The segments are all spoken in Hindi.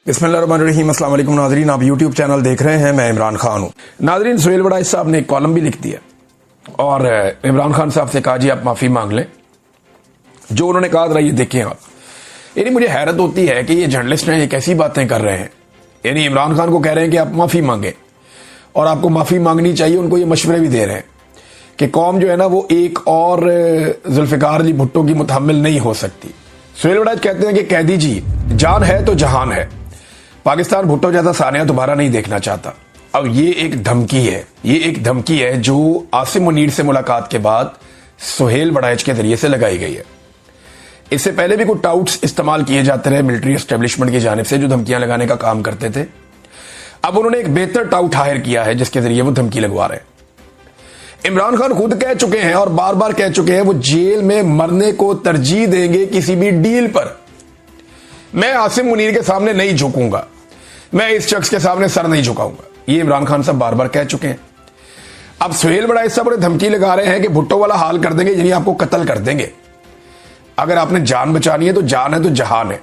बिस्मिल्लाहिर्रहमानिर्रहीम। अस्सलाम वालेकुम नाजरीन, आप यूट्यूब चैनल देख रहे हैं, मैं इमरान खान हूँ। नाजरीन, सुहेल वड़ाइच साहब ने एक कॉलम भी लिख दिया और इमरान खान साहब से कहा जी आप माफ़ी मांग लें। जो उन्होंने कहा था ये देखें आप। यानी मुझे हैरत होती है कि ये जर्नलिस्ट हैं, ये कैसी बातें कर रहे हैं। यानी इमरान खान को कह रहे हैं कि आप माफ़ी मांगें और आपको माफ़ी मांगनी चाहिए। उनको ये मशवरे भी दे रहे हैं कि कौम जो है ना वो एक और जुल्फ़िकार अली भुट्टो की मुतहम्मिल नहीं हो सकती। सुहेल वड़ाइच कहते हैं कि कैदी जी जान है तो जहान है, पाकिस्तान भुट्टो जैसा सानिया दोबारा नहीं देखना चाहता। अब ये एक धमकी है, ये एक धमकी है जो आसिम मुनीर से मुलाकात के बाद सुहेल वड़ाइच के जरिए से लगाई गई है। इससे पहले भी कुछ टाउट्स इस्तेमाल किए जाते रहे मिलिट्री एस्टेब्लिशमेंट की जानिब से जो धमकियां लगाने का काम करते थे। अब उन्होंने एक बेहतर टाउट हायर किया है जिसके जरिए वो धमकी लगवा रहे हैं। इमरान खान खुद कह चुके हैं और बार बार कह चुके हैं वो जेल में मरने को तरजीह देंगे किसी भी डील पर। मैं आसिम मुनीर के सामने नहीं झुकूंगा, मैं इस शख्स के सामने सर नहीं झुकाऊंगा, ये इमरान खान साहब बार बार कह चुके हैं। अब सुहेल वड़ाइच साहब उन्हें धमकी लगा रहे हैं कि भुट्टो वाला हाल कर देंगे, यानी आपको कत्ल कर देंगे। अगर आपने जान बचानी है तो जान है तो जहान है।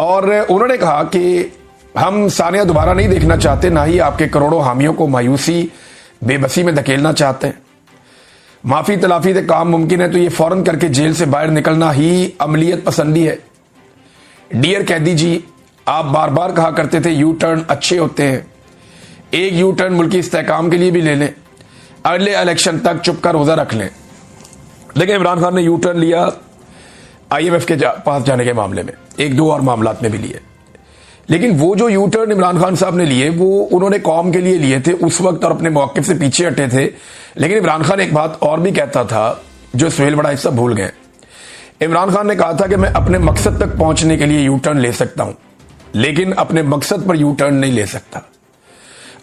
और उन्होंने कहा कि हम सानिया दोबारा नहीं देखना चाहते, ना ही आपके करोड़ों हामियों को मायूसी बेबसी में धकेलना चाहते हैं। माफी तलाफी से काम मुमकिन है तो ये फौरन करके जेल से बाहर निकलना ही अमलियत पसंदी है। डियर कैदी जी, आप बार बार कहा करते थे यू टर्न अच्छे होते हैं, एक यू टर्न मुल्की इस्तेहकाम के लिए भी ले लें, अगले इलेक्शन तक चुप का रोजा रख लें। लेकिन इमरान खान ने यू टर्न लिया IMF के पास जाने के मामले में, एक दो और मामलात में भी लिए। लेकिन वो जो यू टर्न इमरान खान साहब ने लिए वो उन्होंने कौम के लिए लिए थे उस वक्त और अपने मौक़िफ़ से पीछे हटे थे। लेकिन इमरान खान एक बात और भी कहता था जो सुहेल वड़ाइच साहब भूल गए। इमरान खान ने कहा था कि मैं अपने मकसद तक पहुंचने के लिए यू टर्न ले सकता हूं, लेकिन अपने मकसद पर यू टर्न नहीं ले सकता।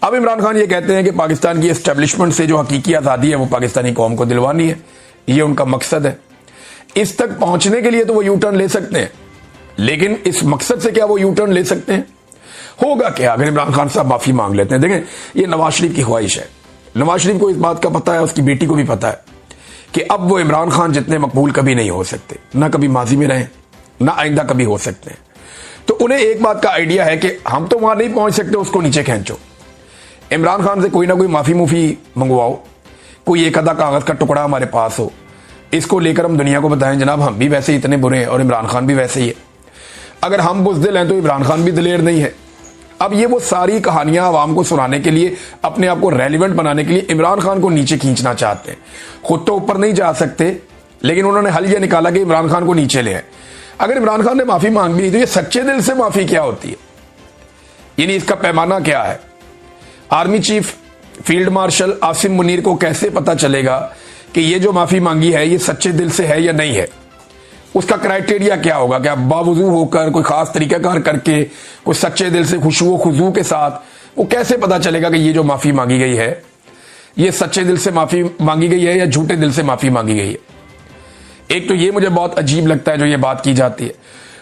अब इमरान खान ये कहते हैं कि पाकिस्तान की एस्टेब्लिशमेंट से जो हकीकी आज़ादी है वो पाकिस्तानी कौम को दिलवानी है, ये उनका मकसद है। इस तक पहुंचने के लिए तो वो यू टर्न ले सकते हैं, लेकिन इस मकसद से क्या वो यू टर्न ले सकते हैं? होगा क्या अगर इमरान खान साहब माफी मांग लेते हैं? देखें, ये नवाज शरीफ की ख्वाहिश है। नवाज शरीफ को इस बात का पता है, उसकी बेटी को भी पता है कि अब वो इमरान खान जितने मकबूल कभी नहीं हो सकते, ना कभी माजी में रहे, ना आइंदा कभी हो सकते हैं। तो उन्हें एक बात का आइडिया है कि हम तो वहां नहीं पहुंच सकते, उसको नीचे खींचो। इमरान खान से कोई ना कोई माफी मुफी मंगवाओ, कोई एक आधा कागज का टुकड़ा हमारे पास हो, इसको लेकर हम दुनिया को बताएं जनाब हम भी वैसे इतने बुरे हैं और इमरान खान भी वैसे ही है। अगर हम बुज़दिल हैं तो इमरान खान भी दिलेर नहीं है। अब ये वो सारी कहानियां आवाम को सुनाने के लिए, अपने आप को रेलिवेंट बनाने के लिए इमरान खान को नीचे खींचना चाहते हैं। खुद तो ऊपर नहीं जा सकते, लेकिन उन्होंने हल यह निकाला कि इमरान खान को नीचे ले आए। अगर इमरान खान ने माफी मांग ली तो ये सच्चे दिल से माफी क्या होती है, यानी इसका पैमाना क्या है? Army chief field marshal Asim Munir को कैसे पता चलेगा कि ये जो माफी मांगी है ये सच्चे दिल से है या नहीं है? उसका क्राइटेरिया क्या होगा? क्या बावजू होकर कोई खास तरीकाकार करके कोई सच्चे दिल से खुशबू खुजू के साथ, वो कैसे पता चलेगा कि ये जो माफी मांगी गई है ये सच्चे दिल से माफी मांगी गई है या झूठे दिल से माफी मांगी गई है? एक तो ये मुझे बहुत अजीब लगता है जो ये बात की जाती है।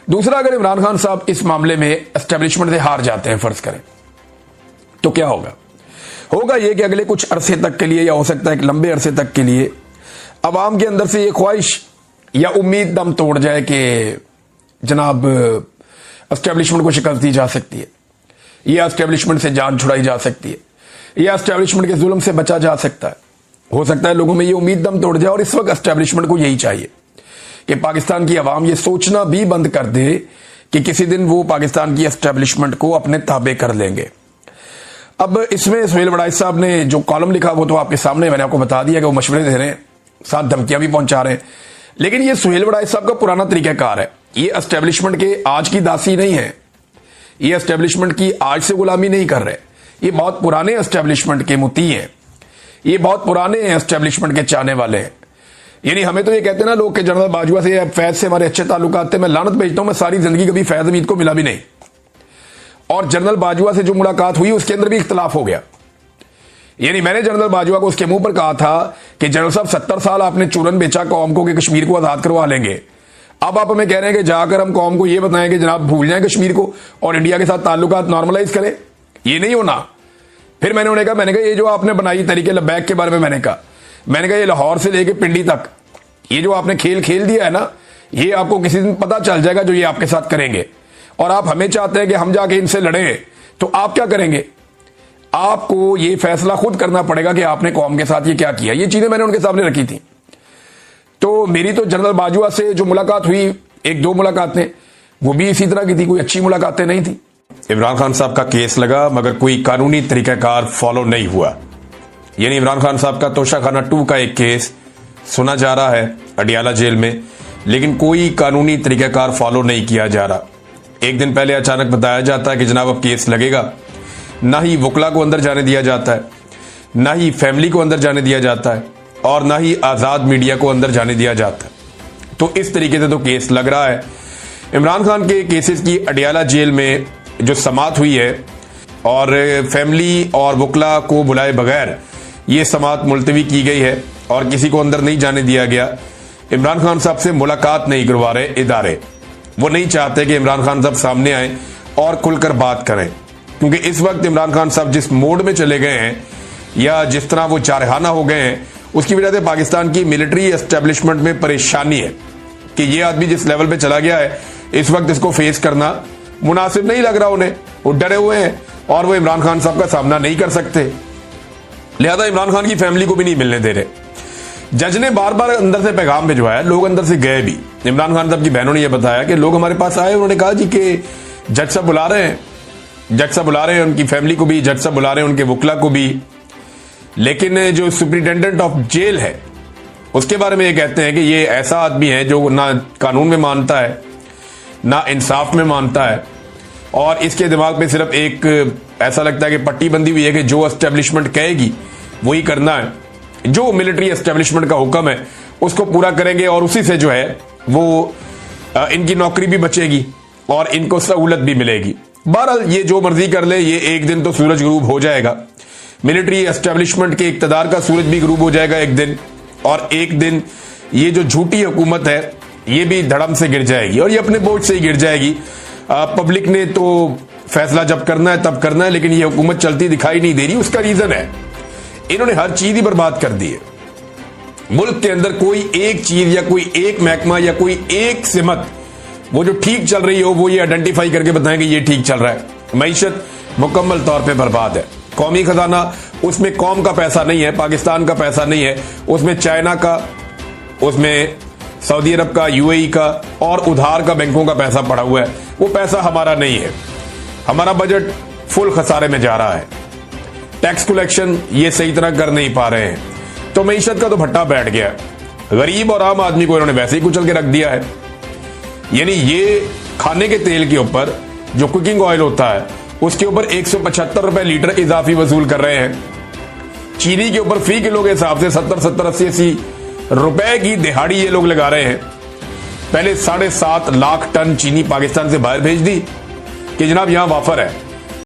दूसरा, अगर इमरान खान साहब इस मामले में एस्टेब्लिशमेंट से हार जाते हैं, फर्ज करें, तो क्या होगा? होगा ये कि अगले कुछ अरसे तक के लिए, या हो सकता है कि लंबे अरसे तक के लिए, अवाम के अंदर से ये ख्वाहिश या उम्मीद दम तोड़ जाए कि जनाब एस्टेब्लिशमेंट को शिकस्त दी जा सकती है, या एस्टेब्लिशमेंट से जान छुड़ाई जा सकती है, या एस्टेब्लिशमेंट के जुल्म से बचा जा सकता है। हो सकता है लोगों में ये उम्मीद दम तोड़ जाए और इस वक्त एस्टेब्लिशमेंट को यही चाहिए कि पाकिस्तान की अवाम ये सोचना भी बंद कर दे कि किसी दिन वो पाकिस्तान की एस्टेब्लिशमेंट को अपने ताबे कर लेंगे। अब इसमें सुहेल वड़ाइच साहब ने जो कॉलम लिखा वो तो आपके सामने, मैंने आपको बता दिया कि वो मशवरे दे रहे हैं, साथ धमकियां भी पहुंचा रहे हैं। लेकिन ये सुहेल वड़ाइच साहब का पुराना तरीकाकार है। ये एस्टेब्लिशमेंट के आज की दासी नहीं है, ये एस्टेब्लिशमेंट की आज से गुलामी नहीं कर रहे। ये बहुत पुराने एस्टेब्लिशमेंट के मुती हैं, ये बहुत पुराने एस्टेब्लिशमेंट के चाहने वाले हैं। यानी हमें तो ये कहते हैं ना लोग कि जनरल बाजवा से, फैज से हमारे अच्छे ताल्लुकात थे। मैं लानत भेजता हूं, मैं सारी जिंदगी कभी फैज हमीद को मिला भी नहीं, और जनरल बाजवा से जो मुलाकात हुई उसके अंदर भी इख्तलाफ हो गया। यानी मैंने जनरल बाजवा को उसके मुंह पर कहा था कि जनरल साहब 70 साल आपने चूरन बेचा कौम को कि कश्मीर को आजाद करवा लेंगे। अब आप हमें कह रहे हैं कि जाकर हम कौम को यह बताएं कि जनाब भूल जाएं कश्मीर को और इंडिया के साथ ताल्लुकात नॉर्मलाइज करें। ये नहीं होना। फिर मैंने उन्हें कहा, ये जो आपने बनाई तरीके लबैक के बारे में मैंने कहा ये लाहौर से लेके पिंडी तक ये जो आपने खेल खेल दिया है ना, ये आपको किसी दिन पता चल जाएगा जो ये आपके साथ करेंगे। और आप हमें चाहते हैं कि हम जाके इनसे लड़ें, तो आप क्या करेंगे? आपको ये फैसला खुद करना पड़ेगा कि आपने कौम के साथ ये क्या किया। ये चीजें मैंने उनके सामने रखी थी। तो मेरी तो जनरल बाजवा से जो मुलाकात हुई, एक दो मुलाकातें, वो भी इसी तरह की थी, कोई अच्छी मुलाकातें नहीं थी। इमरान खान साहब का केस लगा मगर कोई कानूनी तरीकाकार फॉलो नहीं हुआ। यानी इमरान खान साहब का तोशाखाना 2 का एक केस सुना जा रहा है अडियाला जेल में, लेकिन कोई कानूनी तरीकाकार फॉलो नहीं किया जा रहा। एक दिन पहले अचानक बताया जाता है कि जनाब अब केस लगेगा, ना ही वकला को अंदर जाने दिया जाता है, ना ही फैमिली को अंदर जाने दिया जाता है, और ना ही आजाद मीडिया को अंदर जाने दिया जाता है। तो इस तरीके से तो केस लग रहा है। इमरान खान के केसेस की अडियाला जेल में जो समात हुई है और फैमिली और वकला को बुलाए बगैर ये समात मुलतवी की गई है और किसी को अंदर नहीं जाने दिया गया। इमरान खान साहब से मुलाकात नहीं करवा रहे इदारे, वो नहीं चाहते कि इमरान खान साहब सामने आए और खुलकर बात करें, क्योंकि इस वक्त इमरान खान साहब जिस मोड में चले गए हैं या जिस तरह वो चारखाना हो गए हैं, उसकी वजह से पाकिस्तान की मिलिट्री एस्टेब्लिशमेंट में परेशानी है कि ये आदमी जिस लेवल पे चला गया है इस वक्त इसको फेस करना मुनासिब नहीं लग रहा उन्हें। वो डरे हुए हैं और वो इमरान खान साहब का सामना नहीं कर सकते, लिहाजा इमरान खान की फैमिली को भी नहीं मिलने दे रहे। जज ने बार बार अंदर से पैगाम भिजवाया, लोग अंदर से गए भी। इमरान खान साहब की बहनों ने यह बताया कि लोग हमारे पास आए, उन्होंने कहा जी कि जज साहब बुला रहे हैं, जज साहब बुला रहे हैं, उनकी फैमिली को भी जज साहब बुला रहे हैं, उनके वकला को भी। लेकिन जो सुप्रिंटेंडेंट ऑफ जेल है उसके बारे में ये कहते हैं कि ये ऐसा आदमी है जो ना कानून में मानता है ना इंसाफ में मानता है, और इसके दिमाग में सिर्फ एक ऐसा लगता है कि पट्टी बंदी हुई है कि जो एस्टेब्लिशमेंट कहेगी वही करना है, जो मिलिट्री एस्टेब्लिशमेंट का हुक्म है उसको पूरा करेंगे और उसी से जो है वो इनकी नौकरी भी बचेगी और इनको सहूलत भी मिलेगी। बहरहाल ये जो मर्जी कर ले, ये एक दिन तो सूरज गुरूब हो जाएगा। मिलिट्री एस्टेब्लिशमेंट के इक्तदार का सूरज भी गुरूब हो जाएगा एक दिन, और एक दिन ये जो झूठी हुकूमत है ये भी धड़म से गिर जाएगी, और ये अपने बोझ से ही गिर जाएगी। पब्लिक ने तो फैसला जब करना है तब करना है, लेकिन ये हुकूमत चलती दिखाई नहीं दे रही। उसका रीजन है इन्होंने हर चीज ही बर्बाद कर दी है। मुल्क के अंदर कोई एक चीज या कोई एक महकमा या कोई एक सिमत वो जो ठीक चल रही हो वो ये आइडेंटिफाई करके बताएं कि ये ठीक चल रहा है। मईशत मुकम्मल तौर पे बर्बाद है। कौमी खजाना, उसमें कौम का पैसा नहीं है, पाकिस्तान का पैसा नहीं है, उसमें चाइना का, उसमें सऊदी अरब का, यूएई का और उधार का बैंकों का पैसा पड़ा हुआ है। वो पैसा हमारा नहीं है। हमारा बजट फुल खसारे में जा रहा है। टैक्स कलेक्शन ये सही तरह कर नहीं पा रहे हैं, तो मईशत का तो भट्टा बैठ गया। गरीब और आम आदमी को इन्होंने वैसे ही कुचल के रख दिया है। यानी ये खाने के तेल के ऊपर जो कुकिंग ऑयल होता है उसके ऊपर 175 रुपए लीटर इजाफी वसूल कर रहे हैं। चीनी के ऊपर फी किलो के हिसाब से 70, 80 रुपए की दिहाड़ी ये लोग लगा रहे हैं। पहले 7.5 लाख टन चीनी पाकिस्तान से बाहर भेज दी कि जनाब यहां वाफर है।